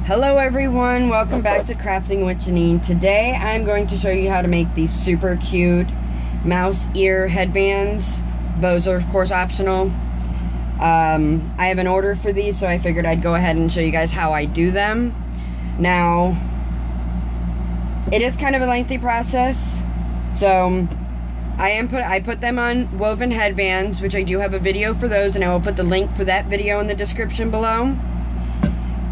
Hello everyone, welcome back to Crafting with Jeanine. Today I'm going to show you how to make these super cute mouse ear headbands. Bows are of course optional. I have an order for these, so I figured I'd go ahead and show you guys how I do them. Now, it is kind of a lengthy process, so I put them on woven headbands, which I do have a video for those, and I will put the link for that video in the description below.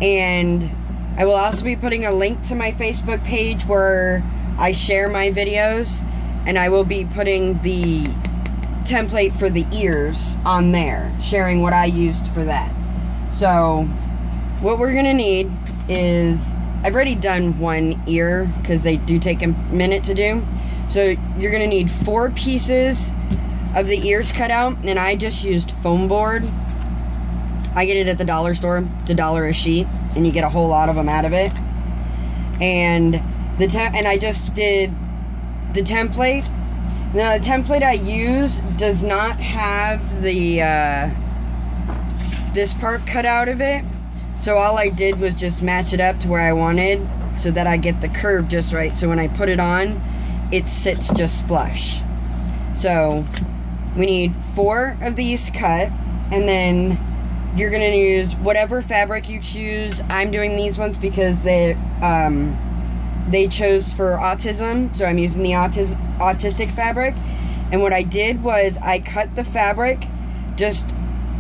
And I will also be putting a link to my Facebook page where I share my videos, and I will be putting the template for the ears on there, sharing what I used for that. So what we're gonna need is, I've already done one ear because they do take a minute to do. So you're gonna need 4 pieces of the ears cut out, and I just used foam board. I get it at the dollar store. It's $1 a sheet, and you get a whole lot of them out of it. And I just did the template. Now the template I use does not have the this part cut out of it. So all I did was just match it up to where I wanted, so that I get the curve just right. So when I put it on, it sits just flush. So we need 4 of these cut, and then you're going to use whatever fabric you choose. I'm doing these ones because they chose for autism, so I'm using the autistic fabric. And what I did was I cut the fabric just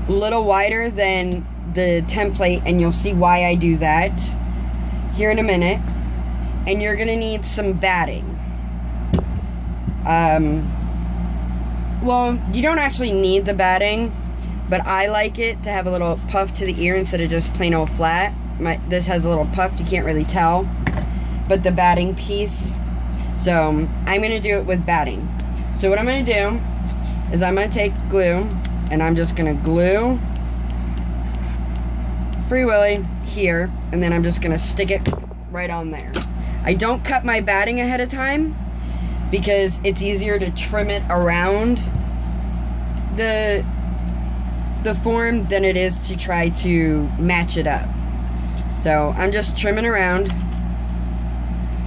a little wider than the template, and you'll see why I do that here in a minute. And you're going to need some batting. Well, you don't actually need the batting, but I like it to have a little puff to the ear instead of just plain old flat. This has a little puff, you can't really tell, but the batting piece. So I'm going to do it with batting. So what I'm going to do is I'm going to take glue, and I'm just going to glue Free Willy here, and then I'm just going to stick it right on there. I don't cut my batting ahead of time because it's easier to trim it around the form than it is to try to match it up. So I'm just trimming around,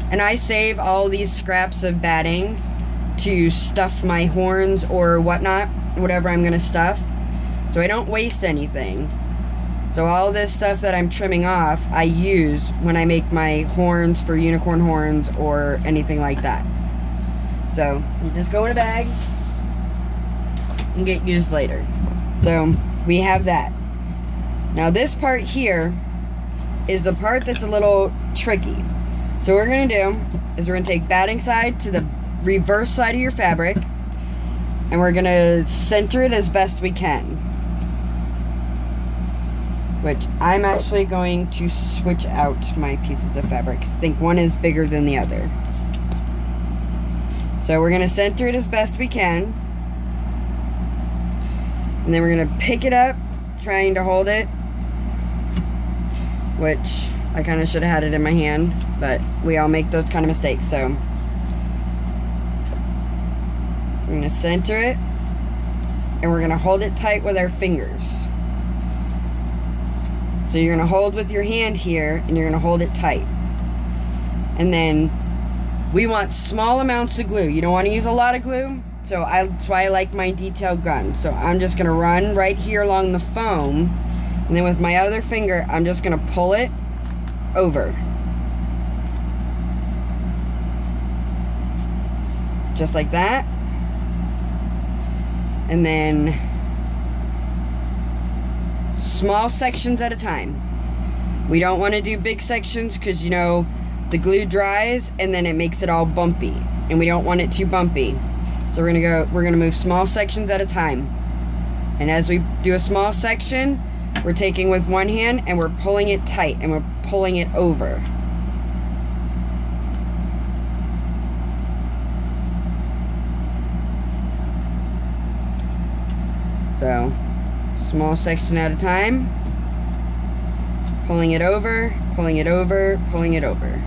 and I save all these scraps of battings to stuff my horns or whatnot, whatever I'm gonna stuff, so I don't waste anything. So all this stuff that I'm trimming off, I use when I make my horns for unicorn horns or anything like that. So you just go in a bag and get used later. So we have that. Now this part here is the part that's a little tricky. So what we're going to do is we're going to take batting side to the reverse side of your fabric, and we're going to center it as best we can. Which I'm actually going to switch out my pieces of fabric. I think one is bigger than the other. So we're going to center it as best we can. And then we're going to pick it up, trying to hold it. Which, I kind of should have had it in my hand, but we all make those kind of mistakes, so. We're going to center it, and we're going to hold it tight with our fingers. So you're going to hold with your hand here, and you're going to hold it tight. And then, we want small amounts of glue. You don't want to use a lot of glue. So that's why I like my detailed gun. So I'm just going to run right here along the foam, and then with my other finger, I'm just going to pull it over. Just like that. And then small sections at a time. We don't want to do big sections because, you know, the glue dries and then it makes it all bumpy, and we don't want it too bumpy. So we're gonna move small sections at a time. And as we do a small section, we're taking with one hand and we're pulling it tight, and we're pulling it over. So, small section at a time. Pulling it over, pulling it over, pulling it over.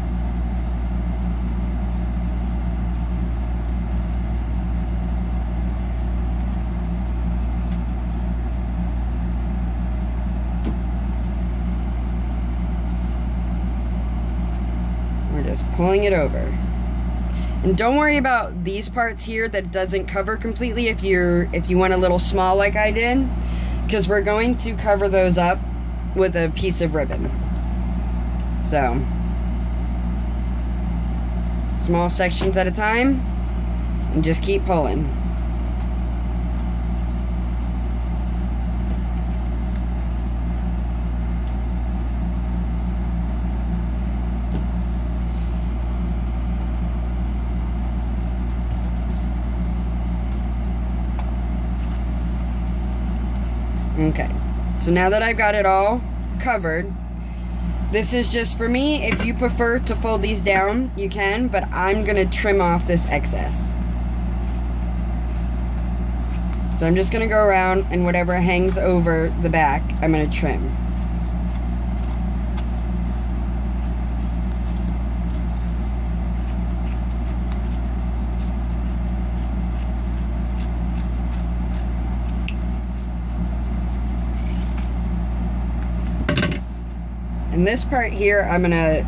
just pulling it over. And don't worry about these parts here that it doesn't cover completely if you want a little small like I did, because we're going to cover those up with a piece of ribbon. So, small sections at a time, and just keep pulling. Okay, so now that I've got it all covered, this is just for me. If you prefer to fold these down, you can, but I'm going to trim off this excess. So I'm just going to go around, and whatever hangs over the back, I'm going to trim. And this part here, I'm going to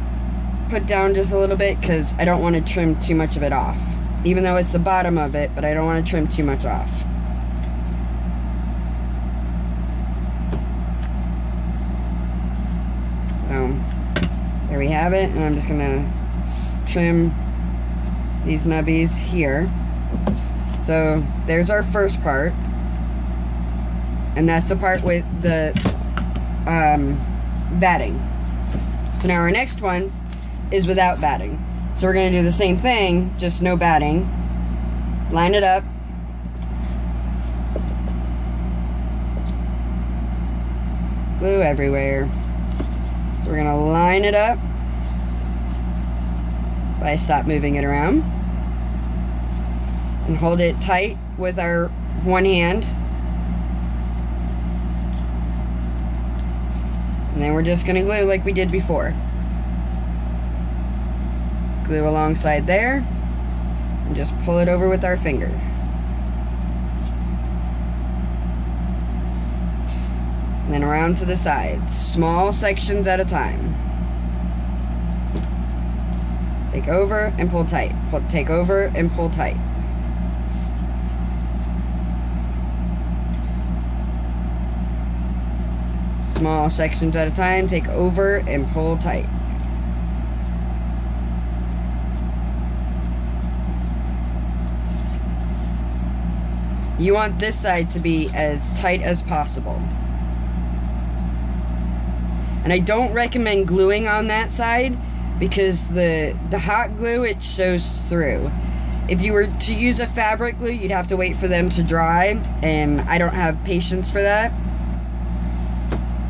put down just a little bit because I don't want to trim too much of it off. Even though it's the bottom of it, but I don't want to trim too much off. So, there we have it. And I'm just going to trim these nubbies here. So, there's our first part. And that's the part with the batting. So now our next one is without batting. So we're going to do the same thing, just no batting. Line it up. Glue everywhere. So we're going to line it up. If I stop moving it around. And hold it tight with our one hand. And then we're just going to glue like we did before. Glue alongside there. And just pull it over with our finger. And then around to the sides. Small sections at a time. Take over and pull tight. Take over and pull tight. Small sections at a time, take over and pull tight. You want this side to be as tight as possible. And I don't recommend gluing on that side because the hot glue, it shows through. If you were to use a fabric glue, you'd have to wait for them to dry, and I don't have patience for that.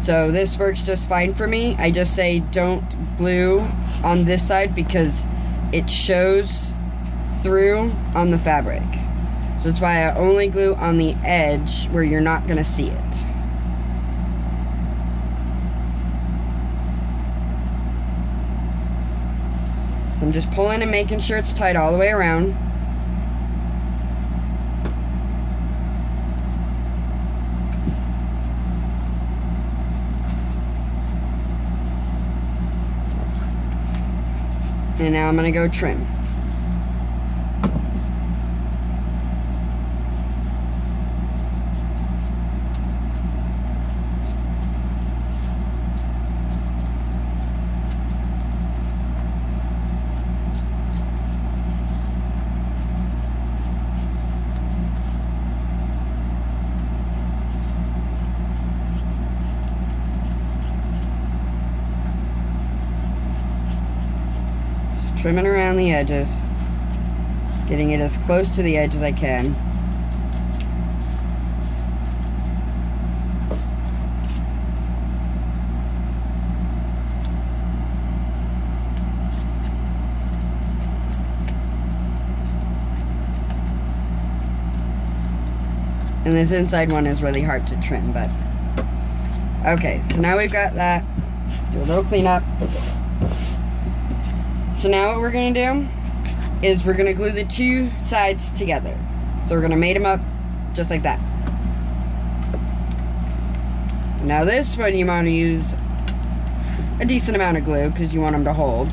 So this works just fine for me. I just say don't glue on this side because it shows through on the fabric. So that's why I only glue on the edge where you're not going to see it. So I'm just pulling and making sure it's tight all the way around. And now I'm going to go trim. Trimming around the edges, getting it as close to the edge as I can. And this inside one is really hard to trim, but okay, so now we've got that. Do a little cleanup. So now what we're going to do is we're going to glue the two sides together. So we're going to mate them up just like that. Now this one you want to use a decent amount of glue because you want them to hold.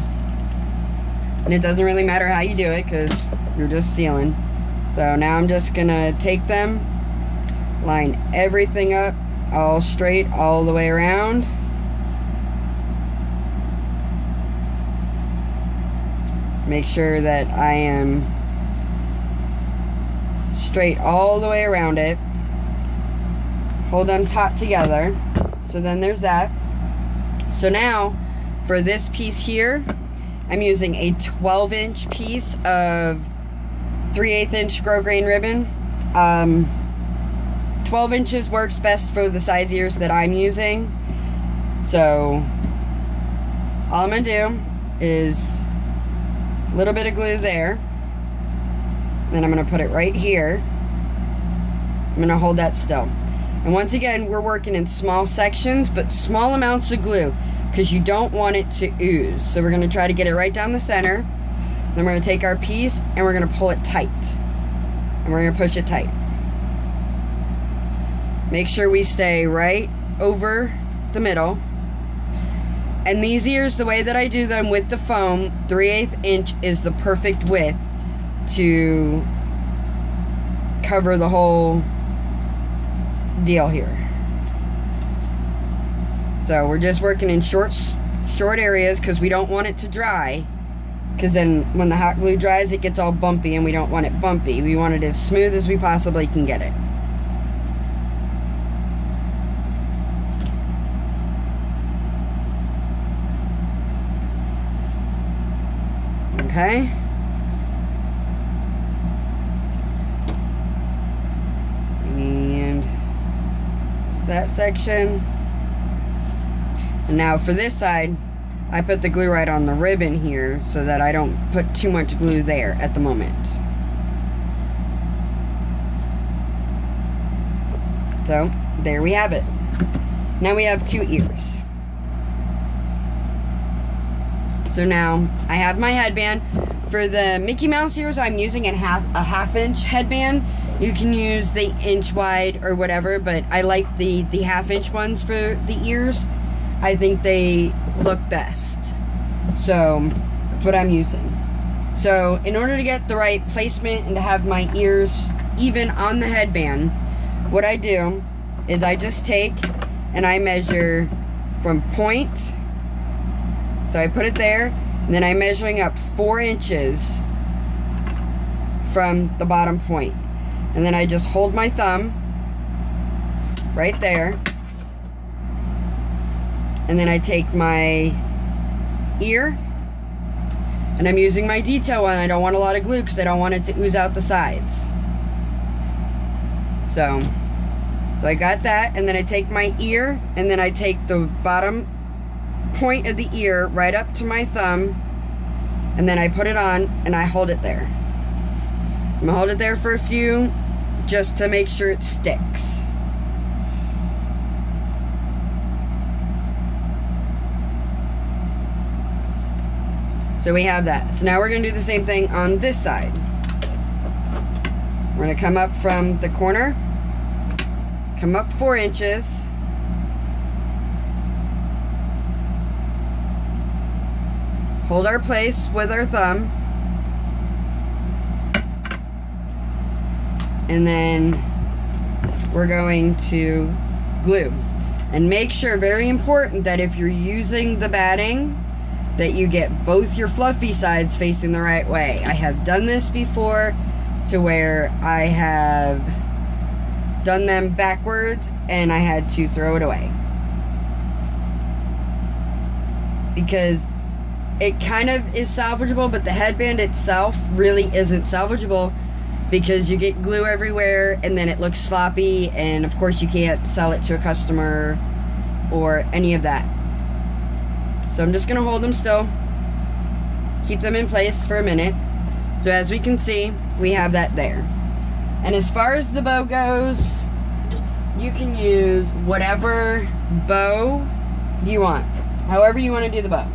And it doesn't really matter how you do it because you're just sealing. So now I'm just gonna take them, line everything up all straight all the way around. Make sure that I am straight all the way around it. Hold them taut together. So then there's that. So now for this piece here, I'm using a 12-inch piece of 3/8 inch grosgrain ribbon. 12 inches works best for the size ears that I'm using. So all I'm gonna do is a little bit of glue there. Then I'm gonna put it right here. I'm gonna hold that still. And once again, we're working in small sections, but small amounts of glue, because you don't want it to ooze. So we're gonna try to get it right down the center. Then we're gonna take our piece and we're gonna pull it tight. And we're gonna push it tight. Make sure we stay right over the middle. And these ears, the way that I do them with the foam, 3/8 inch is the perfect width to cover the whole deal here. So we're just working in short areas because we don't want it to dry, because then when the hot glue dries it gets all bumpy and we don't want it bumpy. We want it as smooth as we possibly can get it. Okay. And that section. And now for this side, I put the glue right on the ribbon here so that I don't put too much glue there at the moment. So, there we have it. Now we have 2 ears. So now, I have my headband. For the Mickey Mouse ears, I'm using a half-inch headband. You can use the inch wide or whatever, but I like the half-inch ones for the ears. I think they look best. So, that's what I'm using. So, in order to get the right placement and to have my ears even on the headband, what I do is I just take and I measure from point. So I put it there, and then I'm measuring up 4 inches from the bottom point. And then I just hold my thumb right there. And then I take my ear, and I'm using my detail one. I don't want a lot of glue because I don't want it to ooze out the sides. So I got that, and then I take my ear, and then I take the bottom point of the ear right up to my thumb, and then I put it on and I hold it there. I'm gonna hold it there for a few just to make sure it sticks. So we have that. So now we're gonna do the same thing on this side. We're gonna come up from the corner, come up 4 inches. Hold our place with our thumb. And then we're going to glue. And make sure, very important, that if you're using the batting, that you get both your fluffy sides facing the right way. I have done this before to where I have done them backwards and I had to throw it away. Because it kind of is salvageable, but the headband itself really isn't salvageable because you get glue everywhere and then it looks sloppy, and of course you can't sell it to a customer or any of that. So I'm just going to hold them still, keep them in place for a minute. So as we can see, we have that there. And as far as the bow goes, you can use whatever bow you want, however you want to do the bow.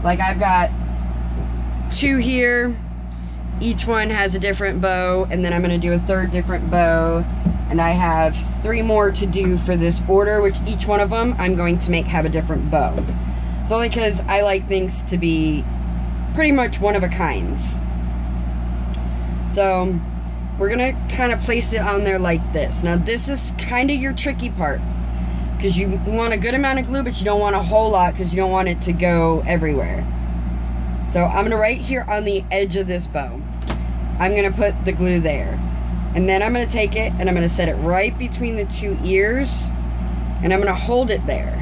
Like I've got 2 here, each one has a different bow, and then I'm going to do a 3rd different bow, and I have 3 more to do for this order, which each one of them I'm going to have a different bow. It's only because I like things to be pretty much one of a kinds. So we're gonna kind of place it on there like this. Now this is kind of your tricky part, because you want a good amount of glue, but you don't want a whole lot because you don't want it to go everywhere. So I'm gonna right here on the edge of this bow, I'm gonna put the glue there. And then I'm gonna take it and I'm gonna set it right between the two ears, and I'm gonna hold it there.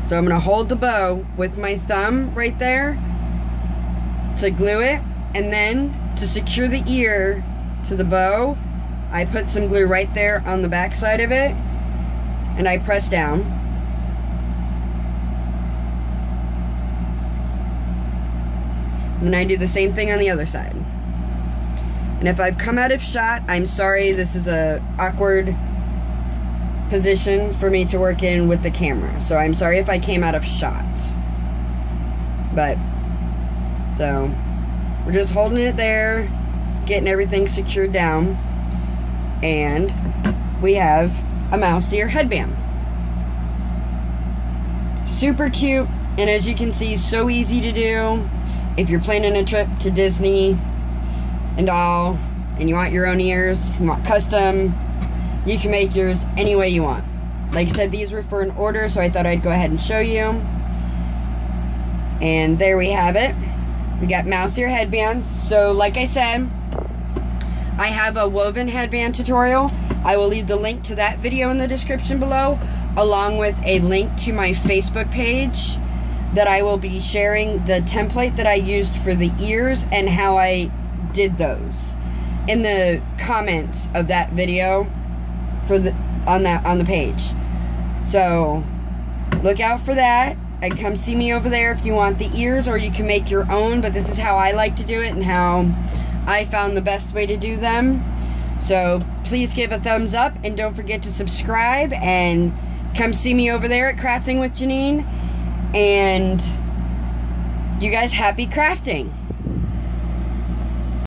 So I'm gonna hold the bow with my thumb right there to glue it, and then to secure the ear to the bow, I put some glue right there on the back side of it, and I press down. And then I do the same thing on the other side. And if I've come out of shot, I'm sorry, this is a awkward position for me to work in with the camera. So I'm sorry if I came out of shot. But, so, we're just holding it there, getting everything secured down, and we have a mouse ear headband. Super cute, and as you can see, so easy to do. If you're planning a trip to Disney and all, and you want your own ears, you want custom, you can make yours any way you want. Like I said, these were for an order, so I thought I'd go ahead and show you. And there we have it. We got mouse ear headbands. So like I said, I have a woven headband tutorial. I will leave the link to that video in the description below, along with a link to my Facebook page that I will be sharing the template that I used for the ears and how I did those in the comments of that video for the on the page. So look out for that, and come see me over there if you want the ears, or you can make your own, but this is how I like to do it and how I found the best way to do them. So please give a thumbs up, and don't forget to subscribe, and come see me over there at Crafting with Jeanine. And you guys, happy crafting.